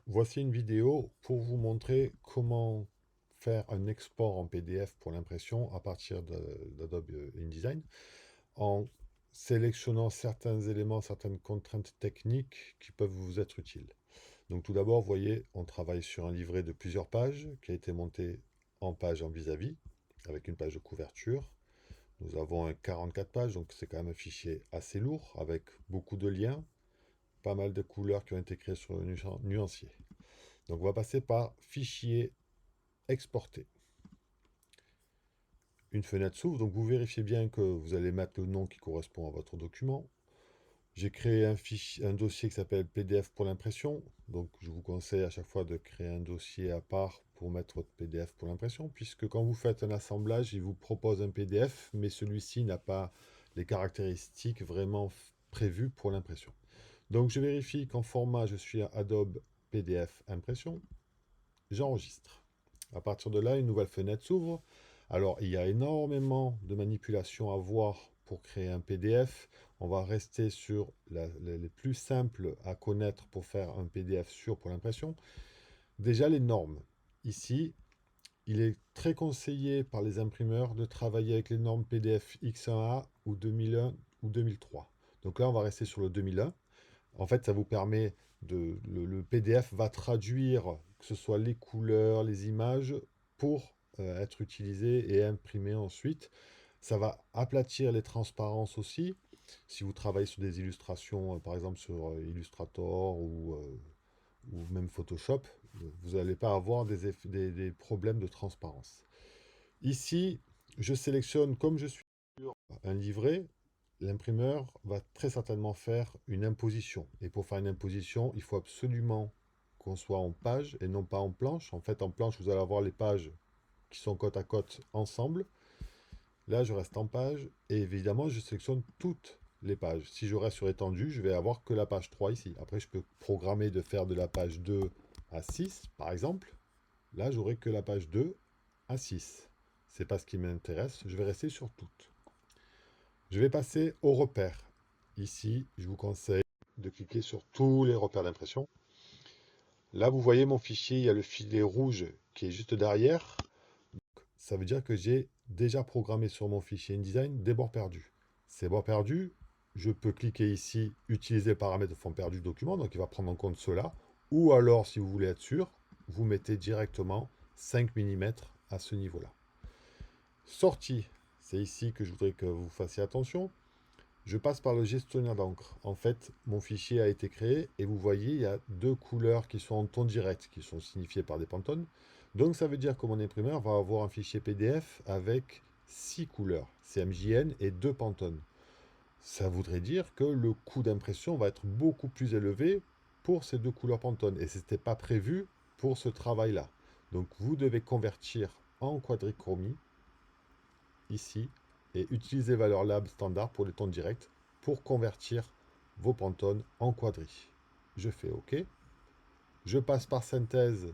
Voici une vidéo pour vous montrer comment faire un export en PDF pour l'impression à partir d'Adobe InDesign en sélectionnant certains éléments, certaines contraintes techniques qui peuvent vous être utiles. Donc tout d'abord, vous voyez, on travaille sur un livret de plusieurs pages qui a été monté en page en vis-à-vis avec une page de couverture. Nous avons un 44 pages, donc c'est quand même un fichier assez lourd avec beaucoup de liens, pas mal de couleurs qui ont été créées sur le nuancier. Donc on va passer par Fichier, Exporter. Une fenêtre s'ouvre, donc vous vérifiez bien que vous allez mettre le nom qui correspond à votre document. J'ai créé un dossier qui s'appelle PDF pour l'impression. Donc je vous conseille à chaque fois de créer un dossier à part pour mettre votre PDF pour l'impression, puisque quand vous faites un assemblage, il vous propose un PDF, mais celui-ci n'a pas les caractéristiques vraiment prévues pour l'impression. Donc je vérifie qu'en format, je suis à Adobe PDF Impression. J'enregistre. À partir de là, une nouvelle fenêtre s'ouvre. Alors, il y a énormément de manipulations à voir pour créer un PDF. On va rester sur les plus simples à connaître pour faire un PDF sûr pour l'impression. Déjà, les normes. Ici, il est très conseillé par les imprimeurs de travailler avec les normes PDF X1A ou 2001 ou 2003. Donc là, on va rester sur le 2001. En fait, ça vous permet le PDF va traduire que ce soit les couleurs, les images pour être utilisé et imprimé ensuite. Ça va aplatir les transparences aussi. Si vous travaillez sur des illustrations, par exemple sur Illustrator ou même Photoshop, vous n'allez pas avoir des problèmes de transparence. Ici, je sélectionne comme je suis sur un livret. L'imprimeur va très certainement faire une imposition. Et pour faire une imposition, il faut absolument qu'on soit en page et non pas en planche. En fait, en planche, vous allez avoir les pages qui sont côte à côte ensemble. Là, je reste en page et évidemment, je sélectionne toutes les pages. Si je reste sur étendu, je vais avoir que la page 3 ici. Après, je peux programmer de faire de la page 2 à 6, par exemple. Là, j'aurai que la page 2 à 6. C'est pas ce qui m'intéresse. Je vais rester sur toutes. Je vais passer aux repères. Ici, je vous conseille de cliquer sur tous les repères d'impression. Là, vous voyez mon fichier, il y a le filet rouge qui est juste derrière. Ça veut dire que j'ai déjà programmé sur mon fichier InDesign des bords perdus. Ces bords perdus, je peux cliquer ici, utiliser le paramètre de fond perdu document, donc il va prendre en compte cela. Ou alors, si vous voulez être sûr, vous mettez directement 5 mm à ce niveau-là. Sortie, c'est ici que je voudrais que vous fassiez attention. Je passe par le gestionnaire d'encre. En fait, mon fichier a été créé et vous voyez, il y a deux couleurs qui sont en ton direct, qui sont signifiées par des pantones. Donc ça veut dire que mon imprimeur va avoir un fichier PDF avec 6 couleurs, CMJN et 2 pantones. Ça voudrait dire que le coût d'impression va être beaucoup plus élevé pour ces deux couleurs pantones. Et ce n'était pas prévu pour ce travail-là. Donc vous devez convertir en quadrichromie ici et utiliser valeur lab standard pour les tons directs pour convertir vos pantones en quadri. Je fais OK. Je passe par synthèse.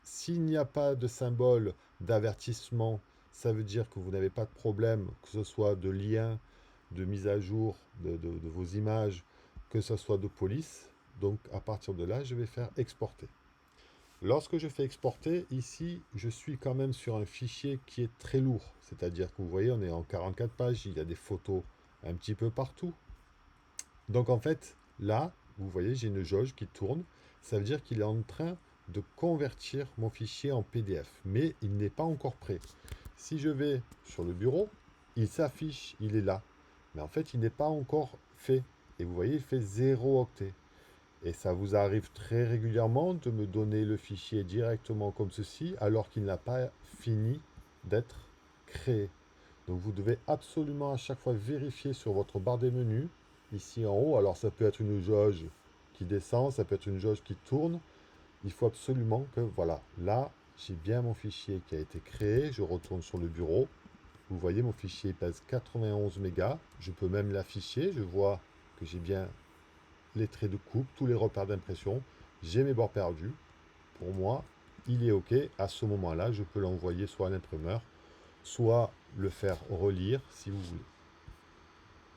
S'il n'y a pas de symbole d'avertissement, ça veut dire que vous n'avez pas de problème, que ce soit de lien, de mise à jour de vos images, que ce soit de police. Donc à partir de là, je vais faire exporter. Lorsque je fais exporter, ici, je suis quand même sur un fichier qui est très lourd. C'est-à-dire que vous voyez, on est en 44 pages, il y a des photos un petit peu partout. Donc en fait, là, vous voyez, j'ai une jauge qui tourne. Ça veut dire qu'il est en train de convertir mon fichier en PDF. Mais il n'est pas encore prêt. Si je vais sur le bureau, il s'affiche, il est là. Mais en fait, il n'est pas encore fait. Et vous voyez, il fait 0 octet. Et ça vous arrive très régulièrement de me donner le fichier directement comme ceci, alors qu'il n'a pas fini d'être créé. Donc vous devez absolument à chaque fois vérifier sur votre barre des menus, ici en haut. Alors ça peut être une jauge qui descend, ça peut être une jauge qui tourne. Il faut absolument que, voilà, là, j'ai bien mon fichier qui a été créé. Je retourne sur le bureau. Vous voyez, mon fichier pèse 91 mégas. Je peux même l'afficher. Je vois que j'ai bien les traits de coupe, tous les repères d'impression. J'ai mes bords perdus. Pour moi, il est OK. À ce moment-là, je peux l'envoyer soit à l'imprimeur, soit le faire relire si vous voulez.